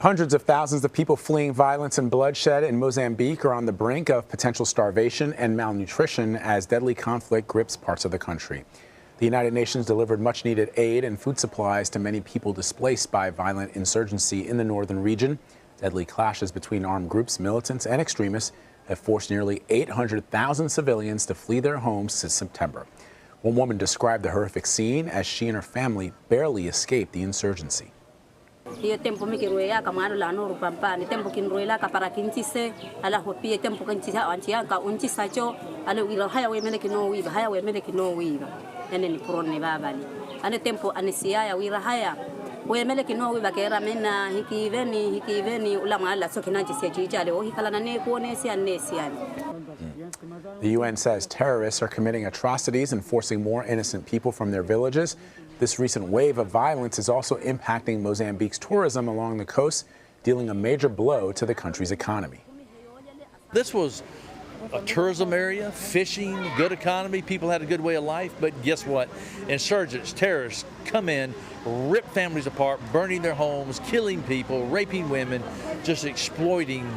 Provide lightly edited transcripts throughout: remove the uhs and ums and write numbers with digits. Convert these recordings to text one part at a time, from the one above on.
Hundreds of thousands of people fleeing violence and bloodshed in Mozambique are on the brink of potential starvation and malnutrition as deadly conflict grips parts of the country. The United Nations delivered much-needed aid and food supplies to many people displaced by violent insurgency in the northern region. Deadly clashes between armed groups, militants, and extremists have forced nearly 800,000 civilians to flee their homes since September. One woman described the horrific scene as she and her family barely escaped the insurgency. Tempo mi kiruela kamano la no rupampani tempo kinruela ka para kintise ala hopie tempo kintisa antia ka untisa cho ala wira haya we mele kino wiba haya we mele kino wiba ene ni prone babali ane tempo anisia ya wira haya we mele kino wiba kera mena hikiveni ulama ala so kinaji sia chichale o hikala na ne kuone sia nesiani. The UN says terrorists are committing atrocities and forcing more innocent people from their villages. This recent wave of violence is also impacting Mozambique's tourism along the coast, dealing a major blow to the country's economy. This was a tourism area, fishing, good economy, people had a good way of life, but guess what? Insurgents, terrorists come in, rip families apart, burning their homes, killing people, raping women, just exploiting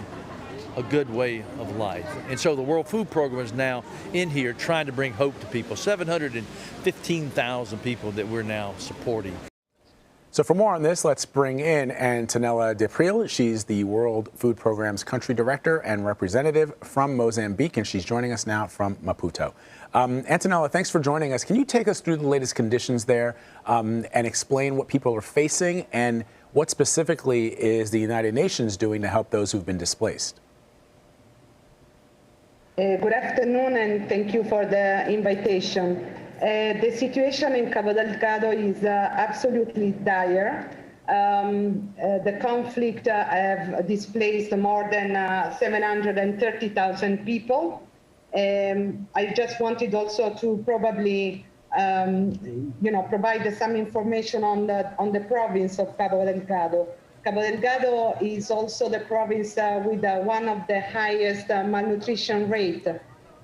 a good way of life. And so the World Food Program is now in here trying to bring hope to people. 715,000 people that we're now supporting. So for more on this, let's bring in Antonella D'Aprile. She's the World Food Program's country director and representative from Mozambique, and she's joining us now from Maputo. Antonella, thanks for joining us. Can you take us through the latest conditions there and explain what people are facing and what specifically is the United Nations doing to help those who've been displaced? Good afternoon, and thank you for the invitation. The situation in Cabo Delgado is absolutely dire. The conflict have displaced more than 730,000 people. I just wanted also to probably, provide some information on the province of Cabo Delgado. Cabo Delgado is also the province with one of the highest malnutrition rate.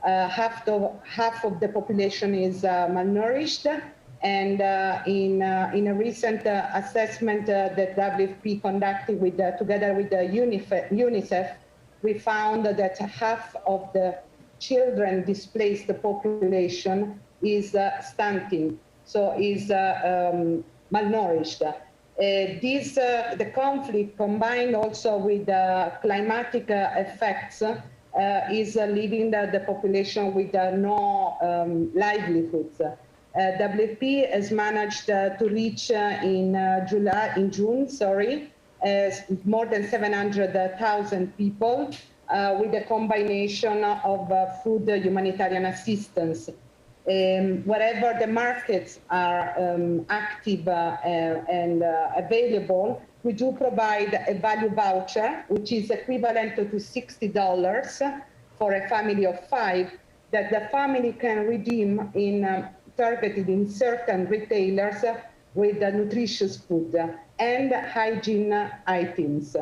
Half of the population is malnourished, and in a recent assessment that WFP conducted together with the UNICEF, we found that half of the children displaced population is stunting, so is malnourished. The conflict, combined also with climatic effects, is leaving the population with no livelihoods. WFP has managed to reach in June, more than 700,000 people with a combination of food humanitarian assistance. Wherever the markets are active and available, we do provide a value voucher, which is equivalent to $60 for a family of 5, that the family can redeem targeted in certain retailers with nutritious food and hygiene items.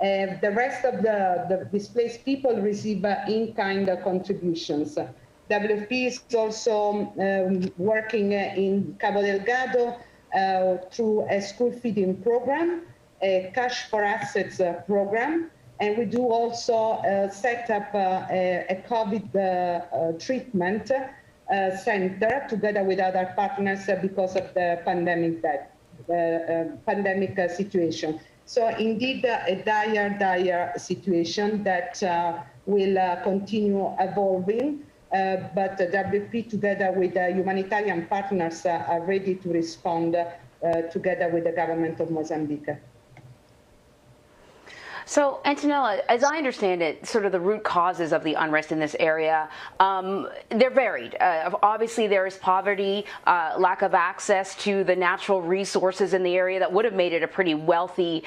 The rest of the displaced people receive in-kind contributions. WFP is also working in Cabo Delgado through a school feeding program, a cash for assets program, and we do also set up a COVID treatment center together with other partners because of the pandemic situation. So indeed, a dire situation that will continue evolving. But WFP, together with the humanitarian partners, are ready to respond together with the government of Mozambique. So, Antonella, as I understand it, sort of the root causes of the unrest in this area, they're varied. Obviously, there is poverty, lack of access to the natural resources in the area that would have made it a pretty wealthy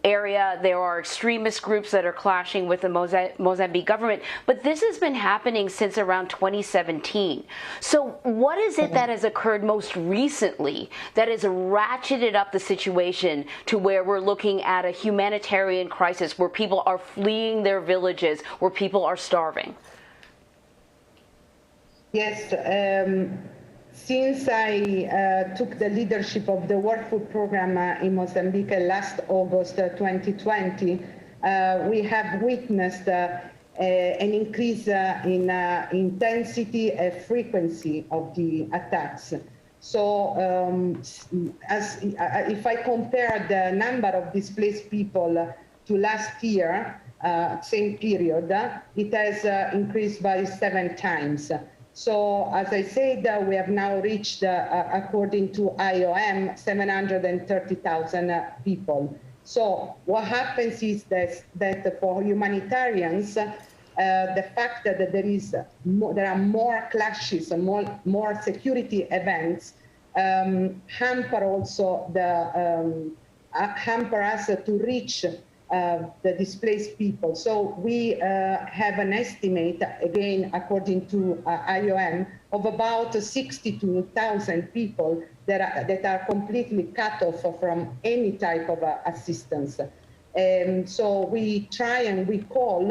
area. There are extremist groups that are clashing with the Mozambique government. But this has been happening since around 2017. So what is it that has occurred most recently that has ratcheted up the situation to where we're looking at a humanitarian crisis, where people are fleeing their villages, where people are starving? Yes. Since I took the leadership of the World Food Program in Mozambique last August 2020, we have witnessed an increase in intensity and frequency of the attacks. So if I compare the number of displaced people to last year, same period, it has increased by 7 times. So as I said, we have now reached, according to IOM, 730,000 people. So what happens is that for humanitarians, the fact that there are more clashes and more security events hamper also hamper us to reach the displaced people. So we have an estimate, again, according to IOM, of about 62,000 people that are completely cut off from any type of assistance. So we try and we call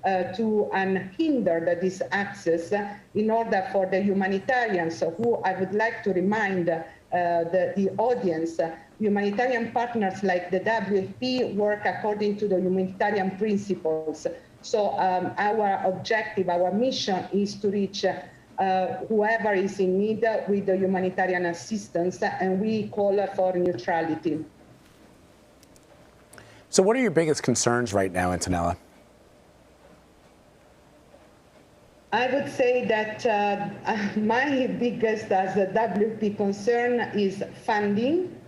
to unhinder this access in order for the humanitarians, who I would like to remind the audience, humanitarian partners like the WFP work according to the humanitarian principles. So our objective, our mission is to reach whoever is in need with the humanitarian assistance, and we call for neutrality. So what are your biggest concerns right now, Antonella? I would say that my biggest, as a WFP concern, is funding.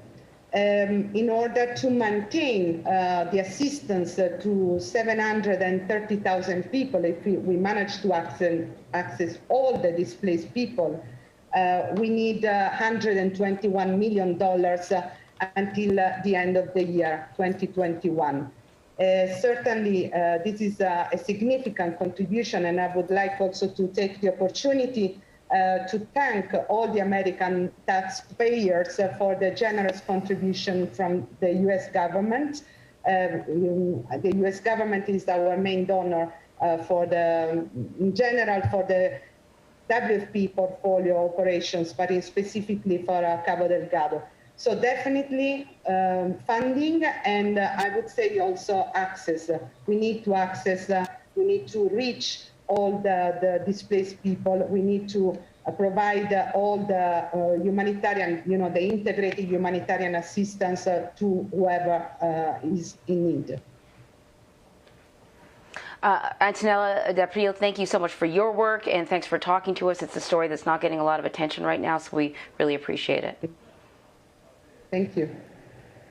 In order to maintain the assistance to 730,000 people, if we manage to access all the displaced people, we need $121 million until the end of the year, 2021. Certainly, this is a significant contribution, and I would like also to take the opportunity to thank all the American taxpayers for the generous contribution from the U.S. government. The U.S. government is our main donor in general for the WFP portfolio operations, but specifically for Cabo Delgado. So definitely funding, and I would say also access. We need to access, we need to reach all the displaced people. We need to provide all the humanitarian, the integrated humanitarian assistance to whoever is in need. Antonella D'Aprile, thank you so much for your work, and thanks for talking to us. It's a story that's not getting a lot of attention right now, so we really appreciate it. Thank you.